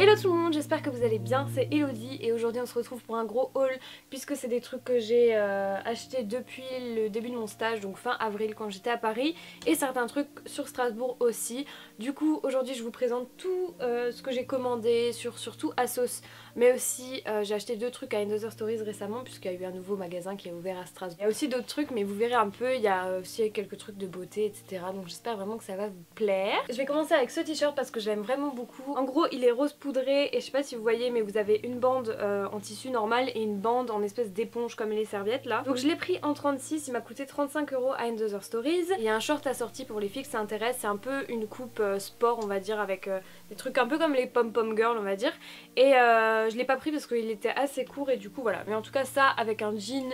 Hello tout le monde, j'espère que vous allez bien, c'est Elodie et aujourd'hui on se retrouve pour un gros haul puisque c'est des trucs que j'ai achetés depuis le début de mon stage, donc fin avril quand j'étais à Paris, et certains trucs sur Strasbourg aussi. Du coup aujourd'hui je vous présente tout ce que j'ai commandé sur surtout ASOS, mais aussi j'ai acheté deux trucs à Another Stories récemment puisqu'il y a eu un nouveau magasin qui est ouvert à Strasbourg. Il y a aussi d'autres trucs mais vous verrez un peu, il y a aussi quelques trucs de beauté etc, donc j'espère vraiment que ça va vous plaire. Je vais commencer avec ce t-shirt parce que j'aime vraiment beaucoup. En gros il est rose poudré et je sais pas si vous voyez mais vous avez une bande en tissu normal et une bande en espèce d'éponge comme les serviettes là. Donc je l'ai pris en 36, il m'a coûté 35 € à Another Stories. Il y a un short assorti pour les filles que ça intéresse, c'est un peu une coupe sport on va dire avec des trucs un peu comme les pom-pom girls on va dire. Et je l'ai pas pris parce qu'il était assez court et du coup voilà. Mais en tout cas ça avec un jean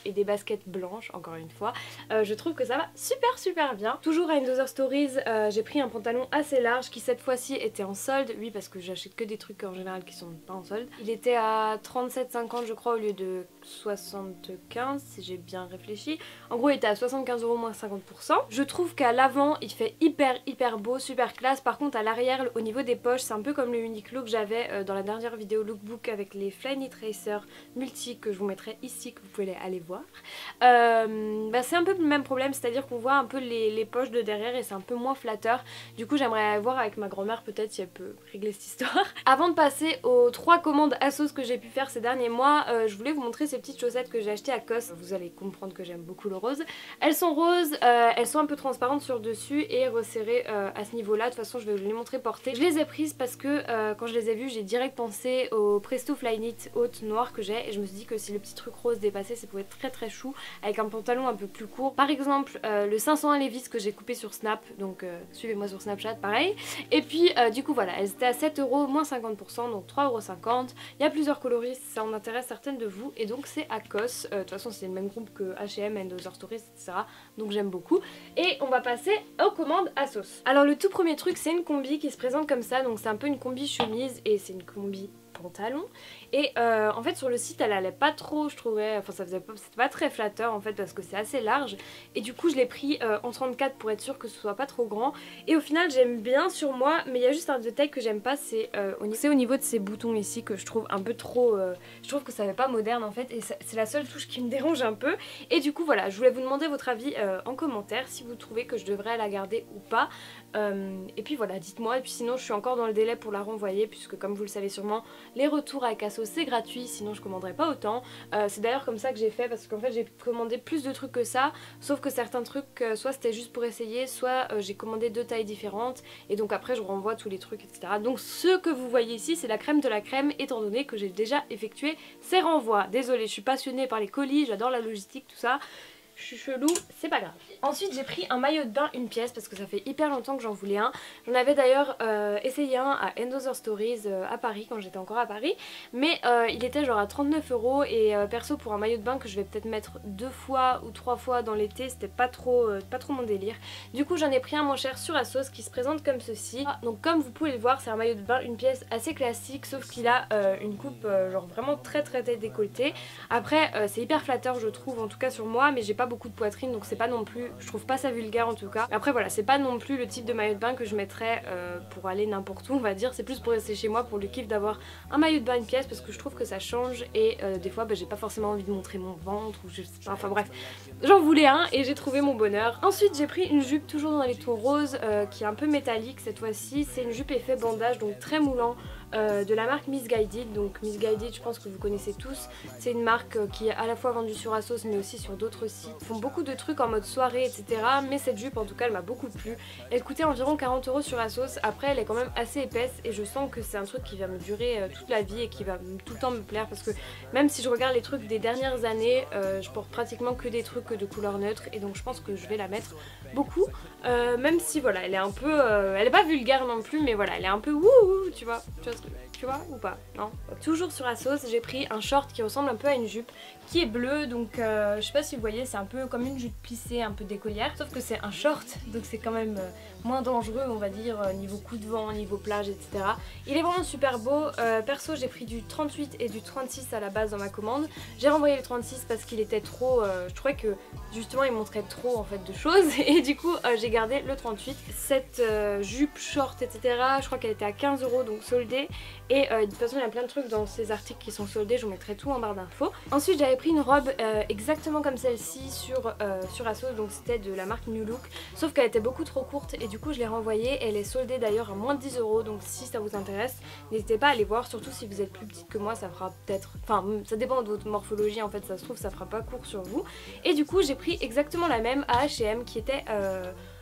et des baskets blanches encore une fois, je trouve que ça va super bien. Toujours à Another Stories j'ai pris un pantalon assez large qui cette fois-ci était en solde. Oui parce que j'achète que des trucs en général qui sont pas en solde. Il était à 37,50 je crois au lieu de 75 si j'ai bien réfléchi. En gros il était à 75 € moins 50%. Je trouve qu'à l'avant il fait hyper beau, super classe. Par contre à l'arrière au niveau des poches c'est un peu comme le Uniqlo que j'avais dans la dernière vidéo lookbook avec les Flyknit Racer multi que je vous mettrai ici que vous pouvez aller voir. C'est un peu le même problème, c'est à dire qu'on voit un peu les poches de derrière et c'est un peu moins flatteur. Du coup j'aimerais voir avec ma grand-mère peut-être si elle peut régler cette histoire. Avant de passer aux 3 commandes ASOS que j'ai pu faire ces derniers mois, je voulais vous montrer ces petites chaussettes que j'ai achetées à COS. Vous allez comprendre que j'aime beaucoup le rose. Elles sont roses, elles sont un peu transparentes sur le dessus et resserrées à ce niveau là. De toute façon je vais vous les montrer portées. Je les ai prises parce que quand je les ai vues j'ai direct pensé au Presto Flyknit haute noire que j'ai et je me suis dit que si le petit truc rose dépassait ça pouvait être très chou avec un pantalon un peu plus court. Par exemple le 501 Levi's que j'ai coupé sur Snap, donc suivez-moi sur Snapchat pareil. Et puis du coup voilà, elles étaient à 7 € moins 50%, donc 3,50 €. Il y a plusieurs coloris, ça en intéresse certaines de vous et donc c'est à COS. De toute façon c'est le même groupe que H&M, Another Stories etc. Donc j'aime beaucoup. Et on va passer aux commandes ASOS. Alors le tout premier truc c'est une combi qui se présente comme ça, donc c'est un peu une combi chemise et c'est une combi pantalon et en fait sur le site elle allait pas trop je trouvais, enfin ça faisait pas, c'était pas très flatteur en fait parce que c'est assez large et du coup je l'ai pris en 34 pour être sûr que ce soit pas trop grand et au final j'aime bien sur moi mais il y a juste un détail que j'aime pas, c'est au niveau de ces boutons ici que je trouve un peu trop, je trouve que ça fait pas moderne en fait et c'est la seule touche qui me dérange un peu et du coup voilà je voulais vous demander votre avis en commentaire si vous trouvez que je devrais la garder ou pas et puis voilà dites-moi et puis sinon je suis encore dans le délai pour la renvoyer puisque comme vous le savez sûrement les retours avec ASOS c'est gratuit, sinon je commanderai pas autant. C'est d'ailleurs comme ça que j'ai fait parce qu'en fait j'ai commandé plus de trucs que ça, sauf que certains trucs soit c'était juste pour essayer, soit j'ai commandé 2 tailles différentes et donc après je renvoie tous les trucs etc. Donc ce que vous voyez ici c'est la crème de la crème étant donné que j'ai déjà effectué ces renvois. Désolée, je suis passionnée par les colis, j'adore la logistique tout ça. Je suis chelou, c'est pas grave. Ensuite j'ai pris un maillot de bain une pièce parce que ça fait hyper longtemps que j'en voulais un. J'en avais d'ailleurs essayé un à Another Stories à Paris quand j'étais encore à Paris. Mais il était genre à 39 € et perso pour un maillot de bain que je vais peut-être mettre 2 fois ou 3 fois dans l'été c'était pas trop mon délire. Du coup j'en ai pris un moins cher sur ASOS qui se présente comme ceci. Donc comme vous pouvez le voir c'est un maillot de bain une pièce assez classique sauf qu'il a une coupe genre vraiment très décolletée. Après c'est hyper flatteur je trouve en tout cas sur moi mais j'ai pas beaucoup de poitrine donc c'est pas non plus, je trouve pas ça vulgaire en tout cas. Après voilà c'est pas non plus le type de maillot de bain que je mettrais pour aller n'importe où on va dire, c'est plus pour rester chez moi pour le kiff d'avoir un maillot de bain une pièce parce que je trouve que ça change et des fois j'ai pas forcément envie de montrer mon ventre ou je sais pas, enfin bref j'en voulais un et j'ai trouvé mon bonheur. Ensuite j'ai pris une jupe toujours dans les tons roses qui est un peu métallique cette fois-ci, c'est une jupe effet bandage donc très moulant de la marque Missguided. Donc Missguided je pense que vous connaissez tous, c'est une marque qui est à la fois vendue sur ASOS mais aussi sur d'autres sites. Ils font beaucoup de trucs en mode soirée etc mais cette jupe en tout cas elle m'a beaucoup plu. Elle coûtait environ 40 € sur ASOS, après elle est quand même assez épaisse et je sens que c'est un truc qui va me durer toute la vie et qui va tout le temps me plaire parce que même si je regarde les trucs des dernières années je porte pratiquement que des trucs de couleur neutre et donc je pense que je vais la mettre beaucoup même si voilà elle est un peu elle est pas vulgaire non plus mais voilà elle est un peu wouhou tu vois ou pas, non. Toujours sur ASOS j'ai pris un short qui ressemble un peu à une jupe qui est bleu, donc je sais pas si vous voyez, c'est un peu comme une jupe plissée, un peu d'écolière, sauf que c'est un short, donc c'est quand même moins dangereux on va dire, niveau coup de vent, niveau plage, etc. Il est vraiment super beau, perso j'ai pris du 38 et du 36 à la base dans ma commande, j'ai renvoyé le 36 parce qu'il était trop, je trouvais que justement il montrait trop en fait de choses, et du coup j'ai gardé le 38. Cette jupe short, etc., je crois qu'elle était à 15 €, donc soldée, et de toute façon il y a plein de trucs dans ces articles qui sont soldés, je vous mettrai tout en barre d'infos. Ensuite j'avais pris une robe exactement comme celle-ci sur Asos, donc c'était de la marque New Look, sauf qu'elle était beaucoup trop courte et du coup je l'ai renvoyée. Elle est soldée d'ailleurs à moins de 10 €, donc si ça vous intéresse n'hésitez pas à aller voir, surtout si vous êtes plus petite que moi, ça fera peut-être, enfin ça dépend de votre morphologie en fait, ça se trouve ça fera pas court sur vous. Et du coup j'ai pris exactement la même à H&M qui était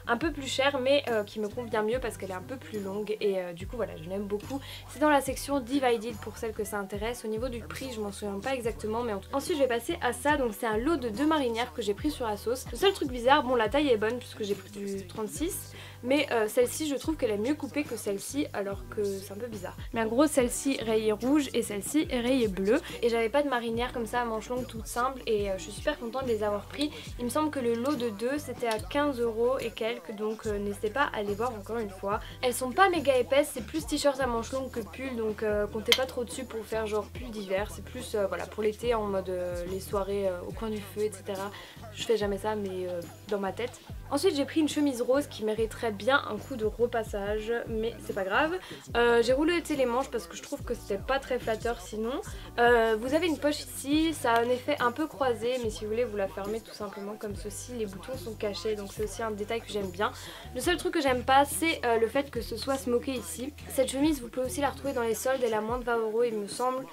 un peu plus chère mais qui me convient mieux parce qu'elle est un peu plus longue, et du coup voilà, je l'aime beaucoup. C'est dans la section Divided pour celles que ça intéresse. Au niveau du prix je m'en souviens pas exactement, mais ensuite je vais passer à ça, donc c'est un lot de 2 marinières que j'ai pris sur Asos. Le seul truc bizarre, bon la taille est bonne puisque j'ai pris du 36, mais celle-ci je trouve qu'elle est mieux coupée que celle-ci, alors que c'est un peu bizarre. Mais en gros celle-ci rayée rouge et celle-ci rayée bleue, et j'avais pas de marinière comme ça à manches longues toute simple, et je suis super contente de les avoir pris. Il me semble que le lot de 2 c'était à 15 € et quelques, donc n'hésitez pas à les voir encore une fois. Elles sont pas méga épaisses, c'est plus t-shirt à manches longues que pull, donc comptez pas trop dessus pour faire genre pull d'hiver, c'est plus voilà pour l'été en mode les soirées au coin du feu, etc. Je fais jamais ça mais dans ma tête. Ensuite j'ai pris une chemise rose qui mériterait bien un coup de repassage, mais c'est pas grave. J'ai roulé les manches parce que je trouve que c'était pas très flatteur sinon. Vous avez une poche ici, ça a un effet un peu croisé, mais si vous voulez vous la fermez tout simplement comme ceci. Les boutons sont cachés, donc c'est aussi un détail que j'aime bien. Le seul truc que j'aime pas c'est le fait que ce soit smoké ici. Cette chemise vous pouvez aussi la retrouver dans les soldes, elle est à moins de 20 € il me semble,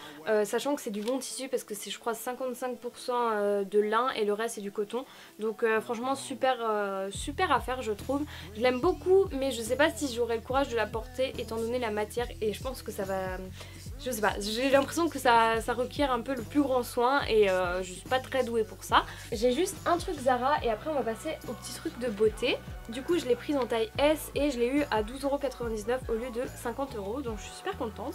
sachant que c'est du bon tissu parce que c'est je crois 55% de lin et le reste c'est du coton. Donc franchement super à faire je trouve. Je l'aime beaucoup mais je sais pas si j'aurai le courage de la porter étant donné la matière, et je pense que ça va... Je sais pas, j'ai l'impression que ça requiert un peu le plus grand soin, et je suis pas très douée pour ça. J'ai juste un truc Zara et après on va passer au petit truc de beauté. Du coup je l'ai prise en taille S et je l'ai eu à 12,99 € au lieu de 50 €, donc je suis super contente.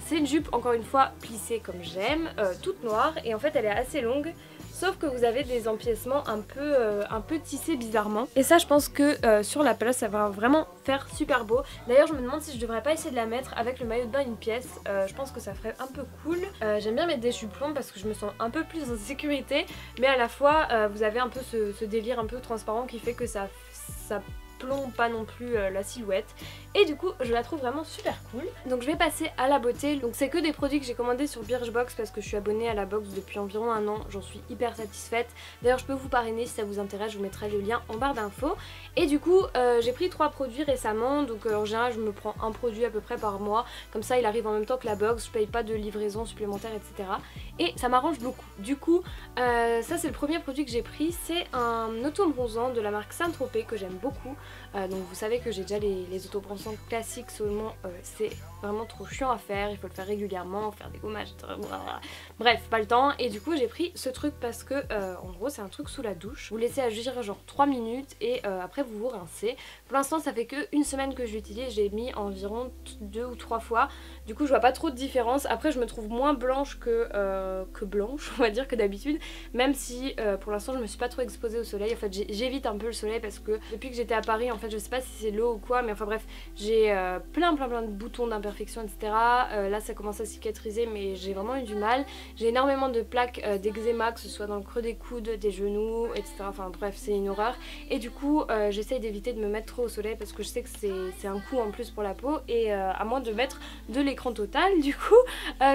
C'est une jupe encore une fois plissée comme j'aime, toute noire, et en fait elle est assez longue. Sauf que vous avez des empiècements un peu tissés bizarrement. Et ça je pense que sur la plage ça va vraiment faire super beau. D'ailleurs je me demande si je devrais pas essayer de la mettre avec le maillot de bain une pièce. Je pense que ça ferait un peu cool. J'aime bien mettre des jupes longues parce que je me sens un peu plus en sécurité. Mais à la fois vous avez un peu ce délire un peu transparent qui fait que ça plombe pas non plus la silhouette, et du coup je la trouve vraiment super cool. Donc je vais passer à la beauté. Donc c'est que des produits que j'ai commandés sur Birchbox parce que je suis abonnée à la box depuis environ un an, j'en suis hyper satisfaite. D'ailleurs je peux vous parrainer si ça vous intéresse, je vous mettrai le lien en barre d'infos. Et du coup j'ai pris 3 produits récemment, donc en général je me prends un produit à peu près par mois, comme ça il arrive en même temps que la box, je paye pas de livraison supplémentaire, etc. Et ça m'arrange beaucoup. Du coup ça c'est le premier produit que j'ai pris, c'est un auto-bronzant de la marque Saint-Tropez que j'aime beaucoup. Donc vous savez que j'ai déjà les autobronzants classiques, seulement c'est vraiment trop chiant à faire, il faut le faire régulièrement, faire des gommages, bref pas le temps. Et du coup j'ai pris ce truc parce que en gros c'est un truc sous la douche, vous laissez agir genre 3 minutes et après vous vous rincez. Pour l'instant ça fait que une semaine que je l'utilise, j'ai mis environ 2 ou 3 fois, du coup je vois pas trop de différence. Après je me trouve moins blanche que blanche on va dire que d'habitude, même si pour l'instant je me suis pas trop exposée au soleil. En fait j'évite un peu le soleil parce que depuis que j'étais à Paris en fait je sais pas si c'est l'eau ou quoi, mais enfin bref j'ai plein de boutons d'imperfection, etc. Là ça commence à cicatriser mais j'ai vraiment eu du mal. J'ai énormément de plaques d'eczéma, que ce soit dans le creux des coudes, des genoux, etc. Enfin bref c'est une horreur, et du coup j'essaye d'éviter de me mettre trop au soleil parce que je sais que c'est un coût en plus pour la peau, et à moins de mettre de l'écran total, du coup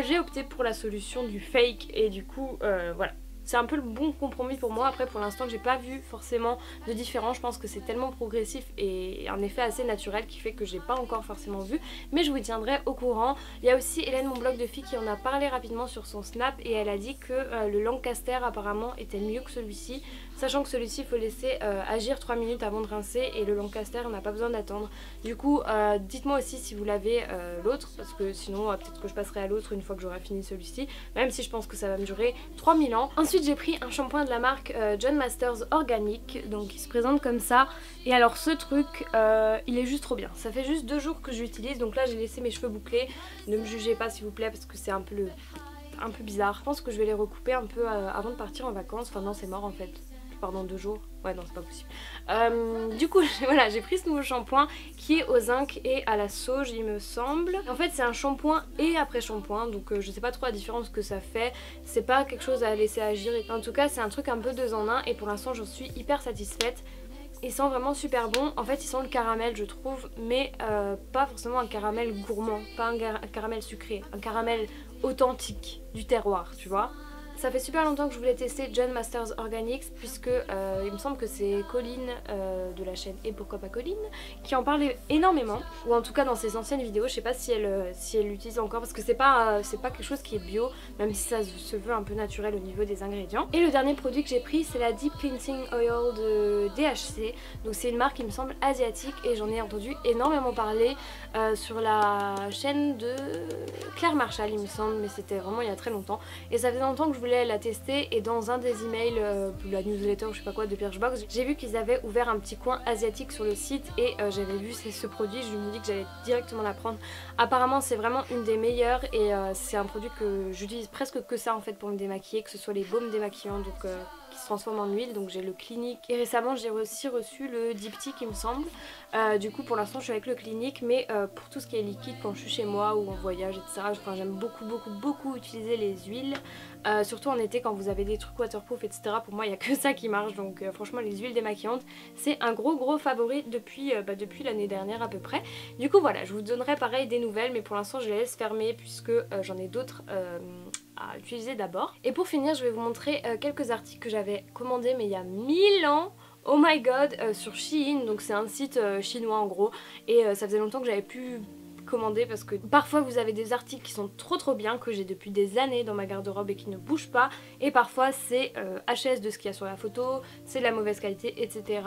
j'ai opté pour la solution du fake, et du coup voilà. C'est un peu le bon compromis pour moi. Après pour l'instant j'ai pas vu forcément de différence, je pense que c'est tellement progressif et un effet assez naturel qui fait que j'ai pas encore forcément vu, mais je vous tiendrai au courant. Il y a aussi Hélène, mon blog de fille, qui en a parlé rapidement sur son snap, et elle a dit que le Lancaster apparemment était mieux que celui-ci, sachant que celui-ci il faut laisser agir 3 minutes avant de rincer, et le Lancaster on n'a pas besoin d'attendre. Du coup dites-moi aussi si vous l'avez l'autre, parce que sinon peut-être que je passerai à l'autre une fois que j'aurai fini celui-ci, même si je pense que ça va me durer 3000 ans. Ensuite j'ai pris un shampoing de la marque John Masters Organic, donc il se présente comme ça. Et alors ce truc il est juste trop bien, ça fait juste 2 jours que je l'utilise, donc là j'ai laissé mes cheveux bouclés, ne me jugez pas s'il vous plaît parce que c'est un peu un peu bizarres. Je pense que je vais les recouper un peu avant de partir en vacances. Enfin non, c'est mort en fait. Je pars dans 2 jours. Ouais non, c'est pas possible. Du coup voilà, j'ai pris ce nouveau shampoing qui est au zinc et à la sauge il me semble. En fait c'est un shampoing et après shampoing, donc je sais pas trop la différence que ça fait. C'est pas quelque chose à laisser agir. En tout cas c'est un truc un peu 2 en 1 et pour l'instant j'en suis hyper satisfaite. Il sent vraiment super bon. En fait il sent le caramel je trouve, mais pas forcément un caramel gourmand, pas un caramel sucré, un caramel authentique du terroir, tu vois. Ça fait super longtemps que je voulais tester John Masters Organics puisque il me semble que c'est Colline de la chaîne Et pourquoi pas Colline qui en parlait énormément, ou en tout cas dans ses anciennes vidéos. Je sais pas si elle l'utilise encore parce que c'est pas quelque chose qui est bio, même si ça se veut un peu naturel au niveau des ingrédients. Et le dernier produit que j'ai pris c'est la Deep Cleansing Oil de DHC, donc c'est une marque qui me semble asiatique et j'en ai entendu énormément parler sur la chaîne de Claire Marchal il me semble, mais c'était vraiment il y a très longtemps et ça faisait longtemps que je voulais la tester. Et dans un des emails, la newsletter ou je sais pas quoi de Birchbox, j'ai vu qu'ils avaient ouvert un petit coin asiatique sur le site et j'avais vu ce produit, je me dis que j'allais directement la prendre. Apparemment c'est vraiment une des meilleures et c'est un produit que j'utilise presque que ça en fait pour me démaquiller, que ce soit les baumes démaquillants donc qui se transforment en huile, donc j'ai le Clinique et récemment j'ai aussi reçu le Diptyque il me semble. Du coup pour l'instant je suis avec le Clinique, mais pour tout ce qui est liquide quand je suis chez moi ou en voyage etc, enfin, j'aime beaucoup utiliser les huiles, surtout en été quand vous avez des trucs waterproof etc. Pour moi il n'y a que ça qui marche, donc franchement les huiles démaquillantes c'est un gros favori depuis l'année dernière à peu près. Du coup voilà, je vous donnerai pareil des nouvelles, mais pour l'instant je les laisse fermer puisque j'en ai d'autres à utiliser d'abord. Et pour finir je vais vous montrer quelques articles que j'avais commandés mais il y a 1000 ans. Oh my god, sur Shein, donc c'est un site chinois en gros, et ça faisait longtemps que j'avais pu commander parce que parfois vous avez des articles qui sont trop bien que j'ai depuis des années dans ma garde-robe et qui ne bougent pas, et parfois c'est HS de ce qu'il y a sur la photo, c'est de la mauvaise qualité etc.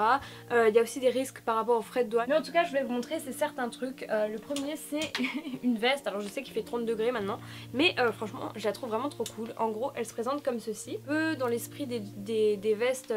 Il y a aussi des risques par rapport aux frais de douane, mais en tout cas je vais vous montrer c'est certains trucs. Le premier c'est une veste, alors je sais qu'il fait 30 degrés maintenant mais franchement je la trouve vraiment trop cool. En gros elle se présente comme ceci, un peu dans l'esprit des vestes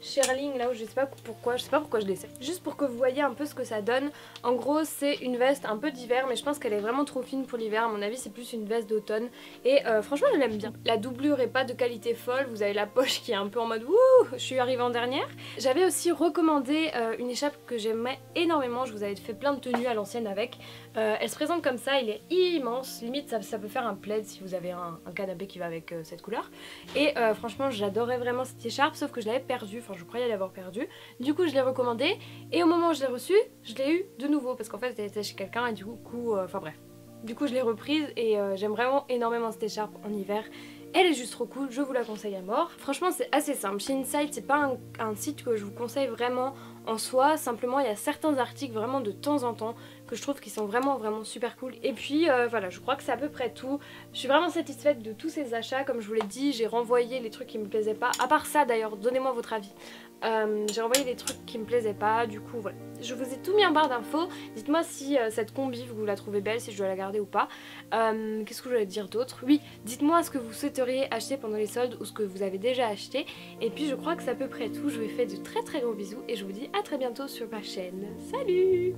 Shearling là où je sais pas pourquoi je l'essaie. Juste pour que vous voyez un peu ce que ça donne. En gros c'est une veste un peu d'hiver mais je pense qu'elle est vraiment trop fine pour l'hiver. À mon avis c'est plus une veste d'automne et franchement je l'aime bien. La doublure est pas de qualité folle, vous avez la poche qui est un peu en mode wouh, je suis arrivée en dernière. J'avais aussi recommandé une écharpe que j'aimais énormément, je vous avais fait plein de tenues à l'ancienne avec. Elle se présente comme ça, il est immense, limite ça peut faire un plaid si vous avez un canapé qui va avec cette couleur. Et franchement j'adorais vraiment cette écharpe sauf que je l'avais perdue, enfin je croyais l'avoir perdue. Du coup je l'ai recommandée et au moment où je l'ai reçue, je l'ai eu de nouveau parce qu'en fait elle était chez quelqu'un et du coup, enfin bref. Du coup je l'ai reprise et j'aime vraiment énormément cette écharpe en hiver. Elle est juste trop cool, je vous la conseille à mort. Franchement c'est assez simple, Shein c'est pas un site que je vous conseille vraiment en soi, simplement il y a certains articles vraiment de temps en temps que je trouve qui sont vraiment super cool. Et puis voilà, je crois que c'est à peu près tout. Je suis vraiment satisfaite de tous ces achats, comme je vous l'ai dit, j'ai renvoyé les trucs qui me plaisaient pas. À part ça d'ailleurs, donnez-moi votre avis. J'ai renvoyé des trucs qui me plaisaient pas, du coup voilà. Je vous ai tout mis en barre d'infos, dites-moi si cette combi vous la trouvez belle, si je dois la garder ou pas. Qu'est-ce que je voulais dire d'autre? Oui, dites-moi ce que vous souhaiteriez acheter pendant les soldes ou ce que vous avez déjà acheté. Et puis je crois que c'est à peu près tout, je vous fais de très gros bisous et je vous dis à très bientôt sur ma chaîne. Salut!